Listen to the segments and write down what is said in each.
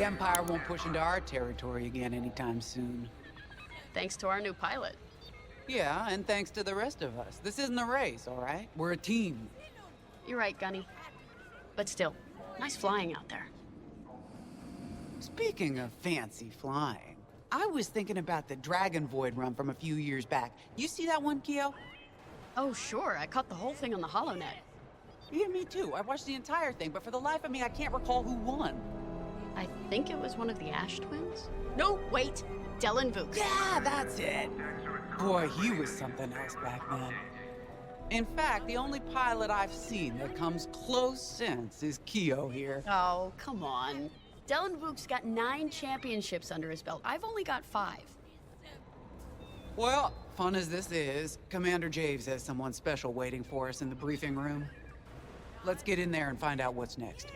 the Empire won't push into our territory again anytime soon. Thanks to our new pilot. Yeah, and thanks to the rest of us. This isn't a race, all right? We're a team. You're right, Gunny. But still, nice flying out there. Speaking of fancy flying, I was thinking about the Dragon Void run from a few years back. You see that one, Keo? Oh, sure. I caught the whole thing on the HoloNet. Yeah, me too. I watched the entire thing, but for the life of me, I can't recall who won. I think it was one of the Ash twins? No, wait. Dylan Vuk. Yeah, that's it. Boy, he was something else back then. In fact, the only pilot I've seen that comes close since is Keo here. Oh, come on. Dylan Vuk's got 9 championships under his belt. I've only got 5. Well, fun as this is, Commander Javes has someone special waiting for us in the briefing room. Let's get in there and find out what's next.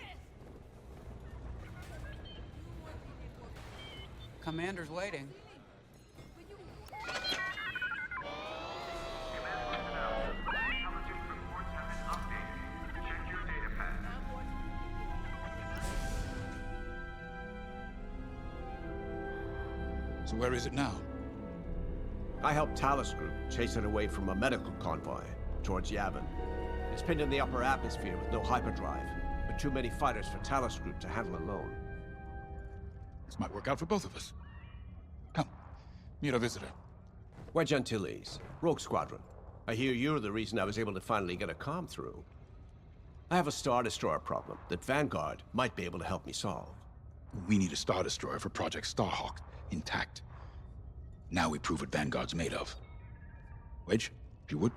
Commander's waiting. So where is it now? I helped Talus Group chase it away from a medical convoy towards Yavin. It's pinned in the upper atmosphere with no hyperdrive, but too many fighters for Talus Group to handle alone. This might work out for both of us. Come, meet our visitor. Wedge Antilles, Rogue Squadron. I hear you're the reason I was able to finally get a comm through. I have a Star Destroyer problem that Vanguard might be able to help me solve. We need a Star Destroyer for Project Starhawk, intact. Now we prove what Vanguard's made of. Wedge, if you would.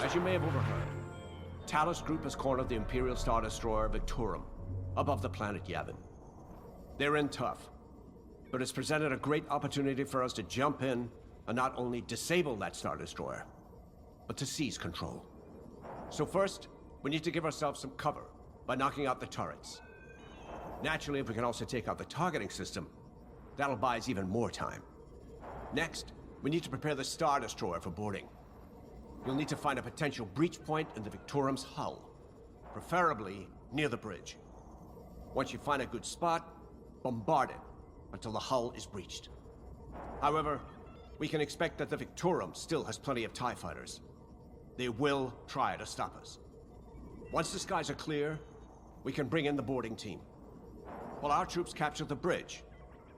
As you may have overheard, Talus Group has cornered the Imperial Star Destroyer Victorum above the planet Yavin. They're in tough, but it's presented a great opportunity for us to jump in and not only disable that Star Destroyer, but to seize control. So first, we need to give ourselves some cover by knocking out the turrets. Naturally, if we can also take out the targeting system, that'll buy us even more time. Next, we need to prepare the Star Destroyer for boarding. You'll need to find a potential breach point in the Victorum's hull, preferably near the bridge. Once you find a good spot, bombard it until the hull is breached. However, we can expect that the Victorum still has plenty of TIE fighters. They will try to stop us. Once the skies are clear, we can bring in the boarding team. While our troops capture the bridge,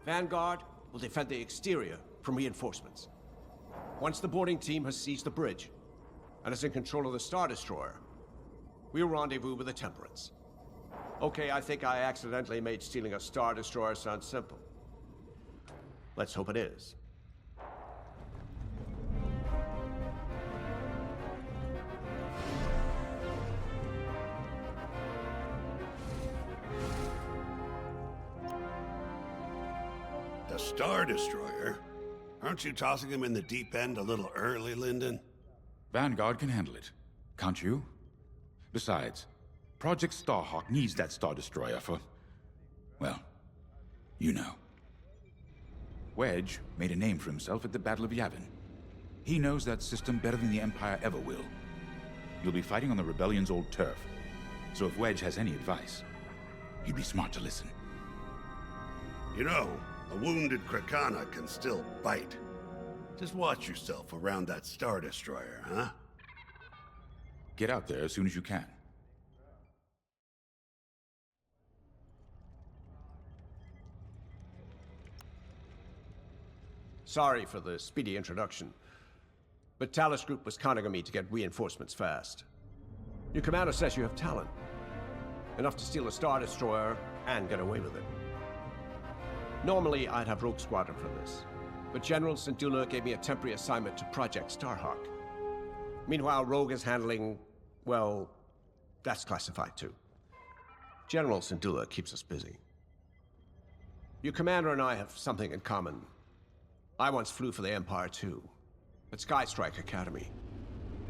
Vanguard will defend the exterior from reinforcements. Once the boarding team has seized the bridge and is in control of the Star Destroyer, we'll rendezvous with the Temperance. Okay, I think I accidentally made stealing a Star Destroyer sound simple. Let's hope it is. The Star Destroyer? Aren't you tossing him in the deep end a little early, Lyndon? Vanguard can handle it. Can't you? Besides, Project Starhawk needs that Star Destroyer for... well, you know. Wedge made a name for himself at the Battle of Yavin. He knows that system better than the Empire ever will. You'll be fighting on the Rebellion's old turf, so if Wedge has any advice, he'd be smart to listen. You know, a wounded Krakana can still bite. Just watch yourself around that Star Destroyer, huh? Get out there as soon as you can. Sorry for the speedy introduction, but Talus Group was counting on me to get reinforcements fast. Your commander says you have talent. Enough to steal a Star Destroyer and get away with it. Normally, I'd have Rogue Squadron for this, but General Syndulla gave me a temporary assignment to Project Starhawk. Meanwhile, Rogue is handling, well, that's classified too. General Syndulla keeps us busy. Your commander and I have something in common. I once flew for the Empire too, at Skystrike Academy.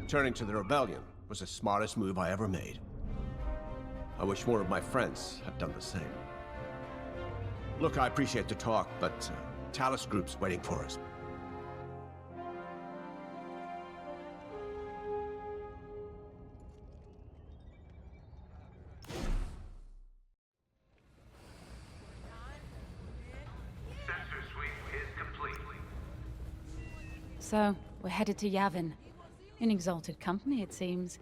Turning to the Rebellion was the smartest move I ever made. I wish more of my friends had done the same. Look, I appreciate the talk, but Talus Group's waiting for us. So, we're headed to Yavin. In exalted company, it seems.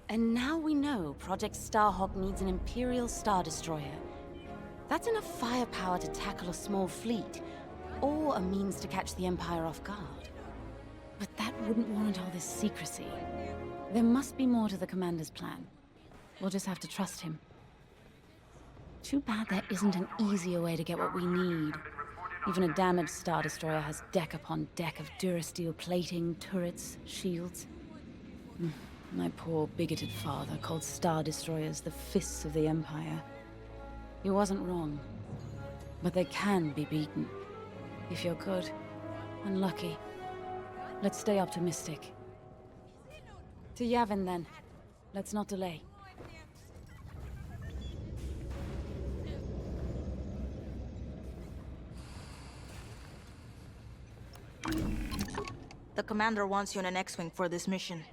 And now we know Project Starhawk needs an Imperial Star Destroyer. That's enough firepower to tackle a small fleet, or a means to catch the Empire off guard. But that wouldn't warrant all this secrecy. There must be more to the Commander's plan. We'll just have to trust him. Too bad there isn't an easier way to get what we need. Even a damaged Star Destroyer has deck upon deck of Durasteel plating, turrets, shields. My poor, bigoted father called Star Destroyers the fists of the Empire. He wasn't wrong. But they can be beaten. If you're good and lucky. Let's stay optimistic. To Yavin, then. Let's not delay. The commander wants you in an X-Wing for this mission.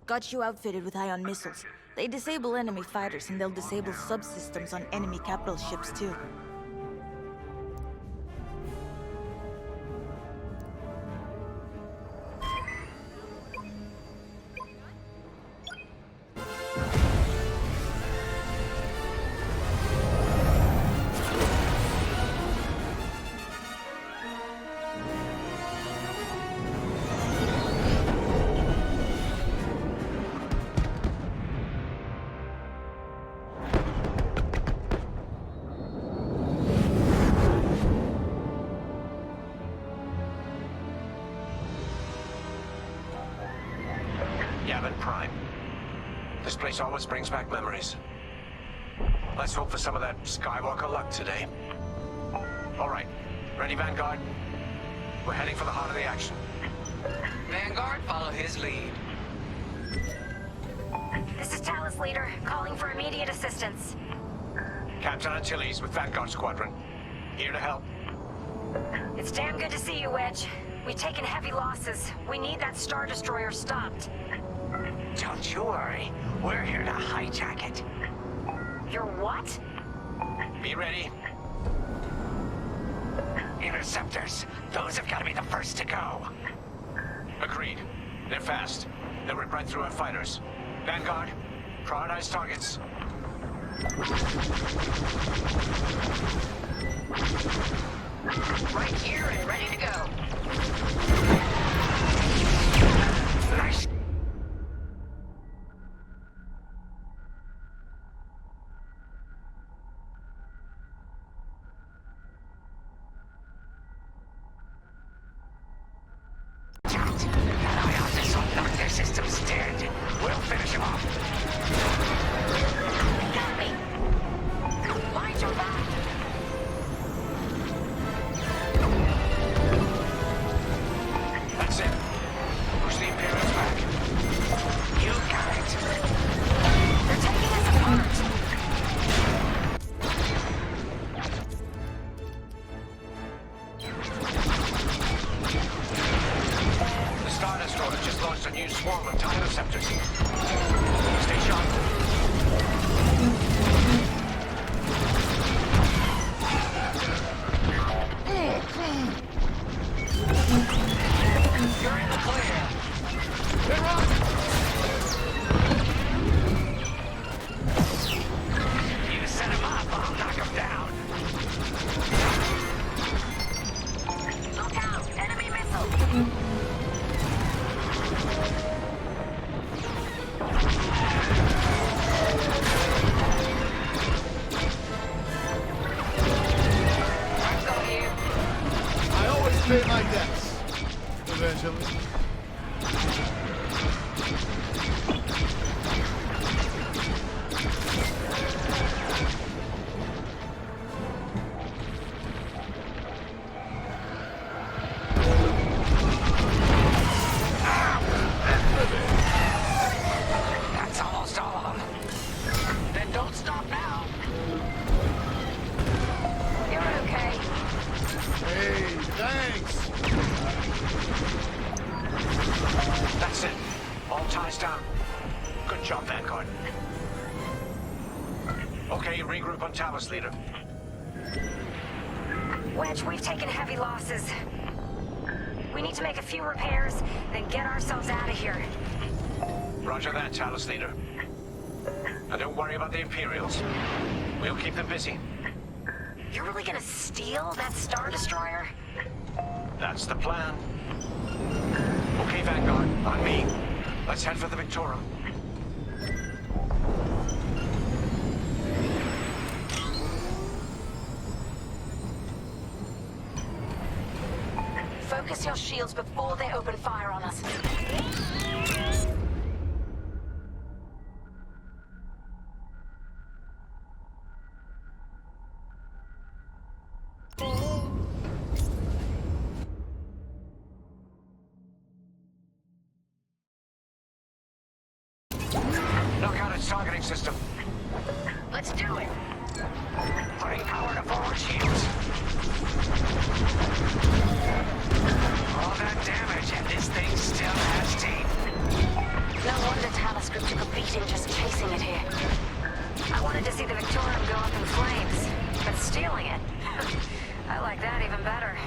Got you outfitted with ion missiles. They disable enemy fighters, and they'll disable subsystems on enemy capital ships, too. Yavin Prime. This place always brings back memories. Let's hope for some of that Skywalker luck today. All right, ready, Vanguard? We're heading for the heart of the action. Vanguard, follow his lead. This is Talus Leader, calling for immediate assistance. Captain Antilles with Vanguard Squadron. Here to help. It's damn good to see you, Wedge. We've taken heavy losses. We need that Star Destroyer stopped. Don't you worry. We're here to hijack it. You're what? Be ready. Interceptors. Those have got to be the first to go. Agreed. They're fast. They'll rip right through our fighters. Vanguard, prioritize targets. Right here and ready to go. Nice. That ion missile knocked their systems dead. We'll finish them off. Got me. Mind your back. That's it. Push the Imperials back. You got it. They're taking us apart. The Star Destroyer just launched a new swarm of TIE interceptors. Stay sharp. You're in the clear. They're on. You set him up, I'll knock him down. Look out. Enemy missile. Let's go here. I always pay my debts. Eventually. That's almost all of them. Then don't stop now. You're okay. Hey, thanks. That's it. All ties down. Good job, Vanguard. Okay, regroup on Talus, Leader. Wedge, we've taken heavy losses. We need to make a few repairs, then get ourselves out of here. Roger that, Talos Leader. And don't worry about the Imperials. We'll keep them busy. You're really gonna steal that Star Destroyer? That's the plan. Okay, Vanguard, on me. Let's head for the Victorum. Focus your shields before they open fire on us. Knock out its targeting system. Let's do it. Putting power to forward shields. All that damage, and this thing still has teeth. No wonder Talos Group took a beating just chasing it here. I wanted to see the Victorum go up in flames, but stealing it, I like that even better.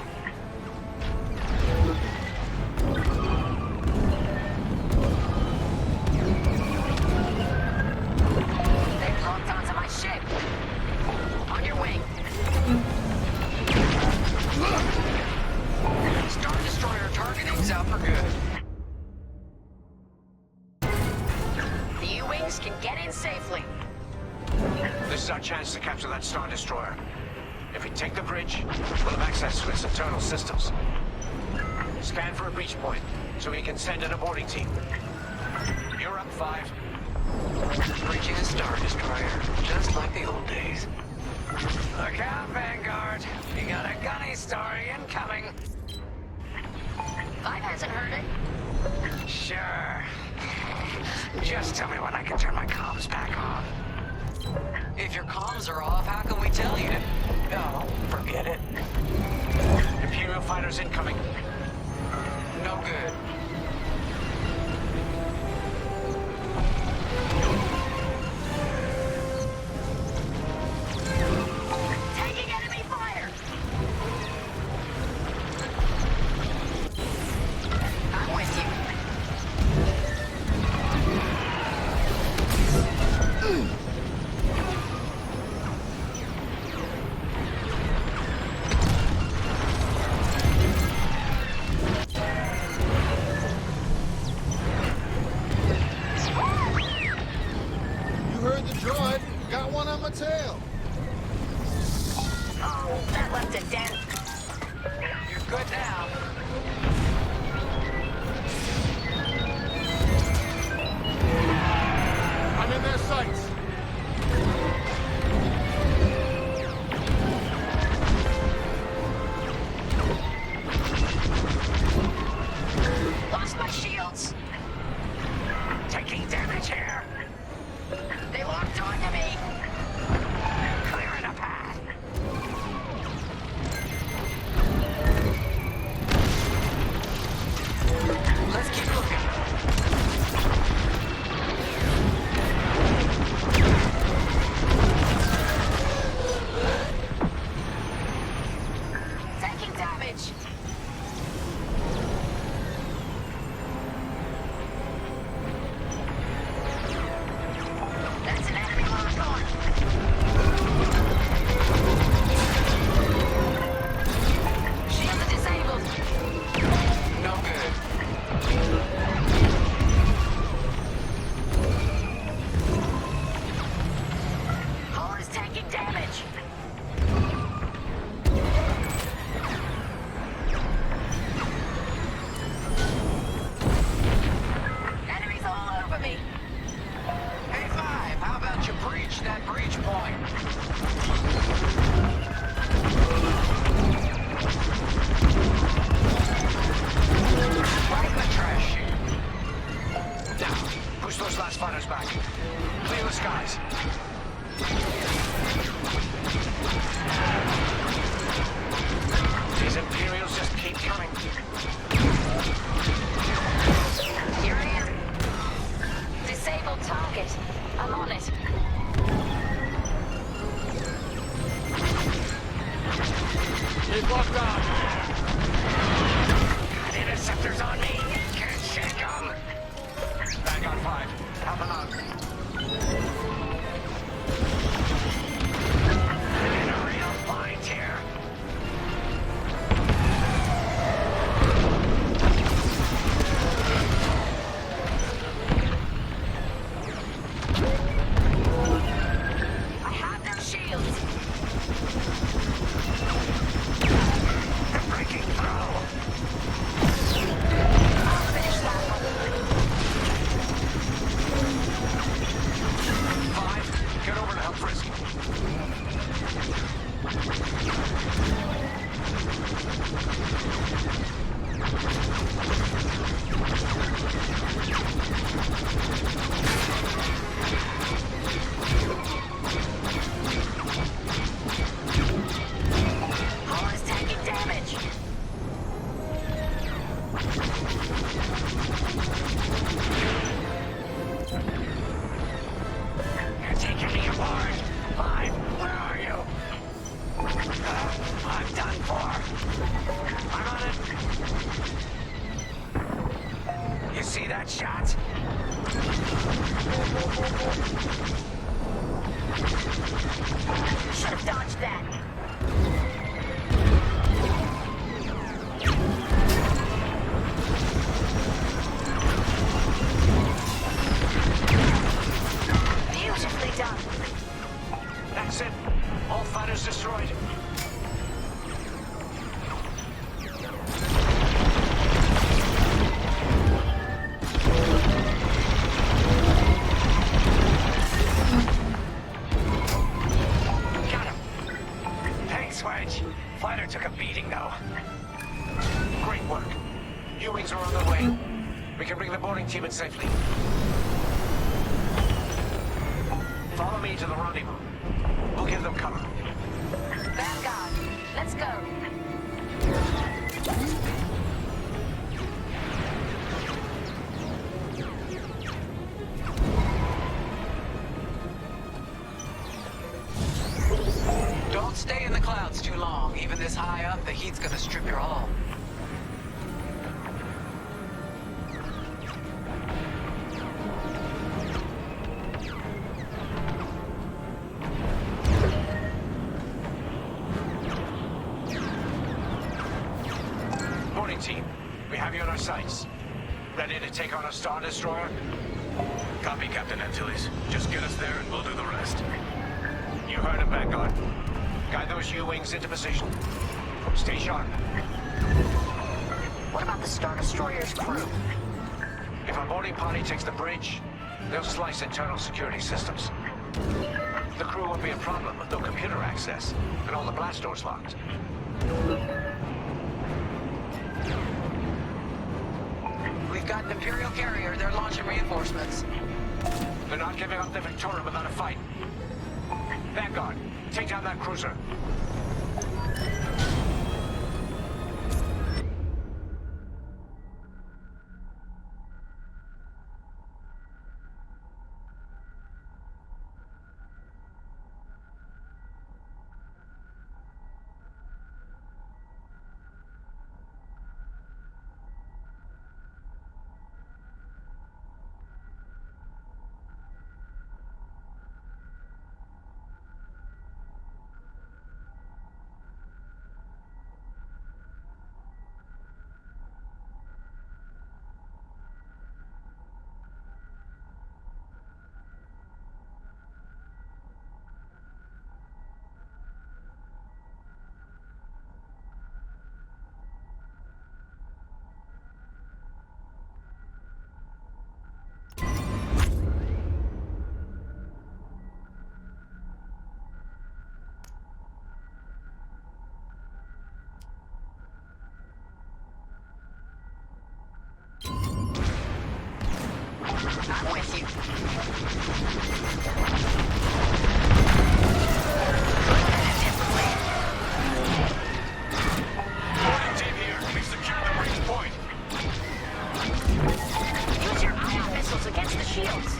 They've locked onto my ship. On your wing. Star Destroyer targeting's out for good. The U-Wings can get in safely. This is our chance to capture that Star Destroyer. If we take the bridge, we'll have access to its internal systems. Scan for a breach point, so we can send in a boarding team. You're up, 5. Breaching a Star Destroyer, just like the old days. Look out, Vanguard. You got a gunny story incoming. 5 hasn't heard it. Sure. Just tell me when I can turn my comms back on. If your comms are off, how can we tell you? No, forget it. Imperial fighters incoming. No good. Taking enemy fire. I'm with you. You heard the droid. Got one on my tail. Oh, that left a dent. You're good now. I'm in their sights. Lost my shields. Taking damage here. They locked onto me. Clearing a path. Let's keep looking. Taking damage. That's an enemy locked on. Shields are disabled. No good. Hull is taking damage. Enemies all over me. Hey, 5, how about you breach that breach point? Right in the trash chute. Now, push those last fighters back. Clear the skies. These Imperials just keep coming. Here I am. Disabled target. I'm on it. They've locked on. Got in I'm done for. I'm on it. You see that shot? Should have dodged that. Beautifully done. That's it. All fighters destroyed. Got him. Thanks, Wedge. Fighter took a beating, though. Great work. U-wings are on their way. We can bring the boarding team in safely. Follow me to the rendezvous. We'll give them cover. Vanguard, let's go. Don't stay in the clouds too long. Even this high up, the heat's gonna strip your hull. Boarding team, we have you on our sights. Ready to take on a Star Destroyer? Copy, Captain Antilles. Just get us there and we'll do the rest. You heard him, Vanguard. Guide those U-wings into position. Stay sharp. What about the Star Destroyer's crew? If our boarding party takes the bridge, they'll slice internal security systems. The crew won't be a problem with no computer access, and all the blast doors locked. We've got an Imperial carrier. They're launching reinforcements. They're not giving up the Victoria without a fight. Vanguard, take down that cruiser. I'm with you. Boarding team here. We secure the breach point. Use your ion missiles against the shields.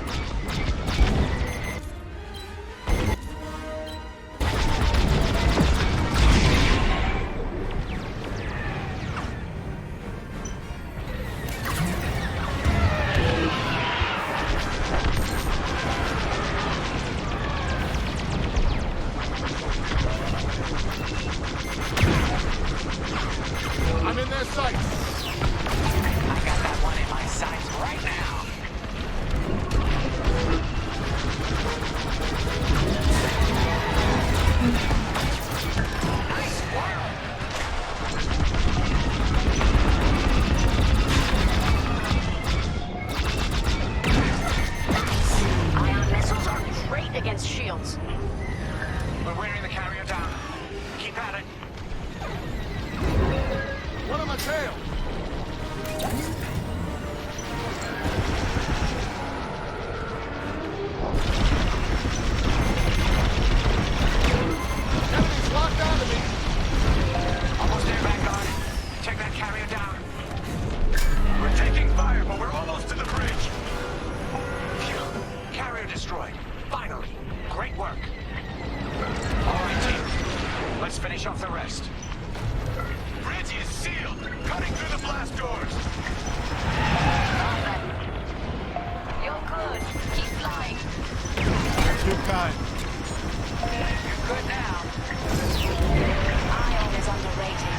I'm in their sights. I got that one in my sights right now. Nice work. Ion missiles are great against shields. We're wearing the carrier down. Keep at it. One on my tail. Enemy's locked onto me. Almost there, Vanguard. Take that carrier down. We're taking fire, but we're almost to the bridge. Phew. Carrier destroyed. Finally. Great work. All right, team. Let's finish off the rest. Bridge is sealed! Cutting through the blast doors! You're good. Keep flying. Too kind. You're good now. Ion is underrated.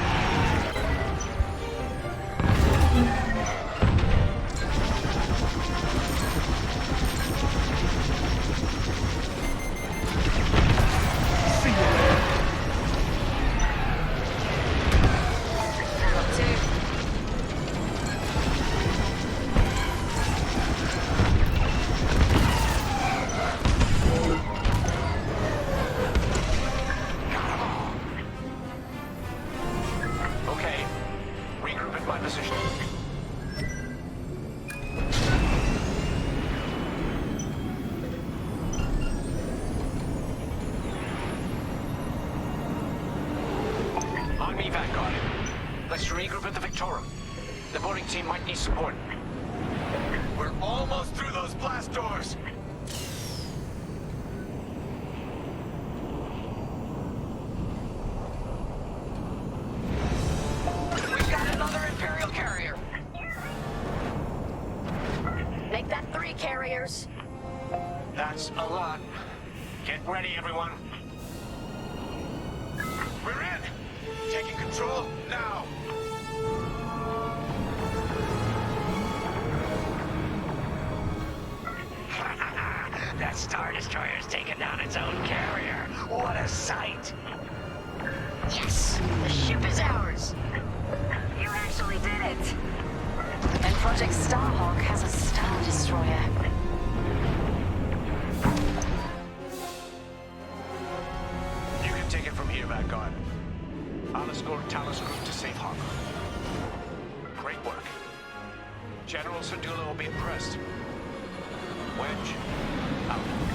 Okay. Regroup at my position. On me, Vanguard. Let's regroup at the Victorum. The boarding team might need support. We're almost through those blast doors! We've got another Imperial carrier. Make that 3 carriers. That's a lot. Get ready, everyone. We're in! Taking control now! That Star Destroyer's taken down its own carrier. What a sight! Yes, the ship is ours. You actually did it. And Project Starhawk has a Star Destroyer. You can take it from here, Vanguard. I'll escort Talos Group to safe harbor. Great work. General Sedula will be impressed. Wedge, out.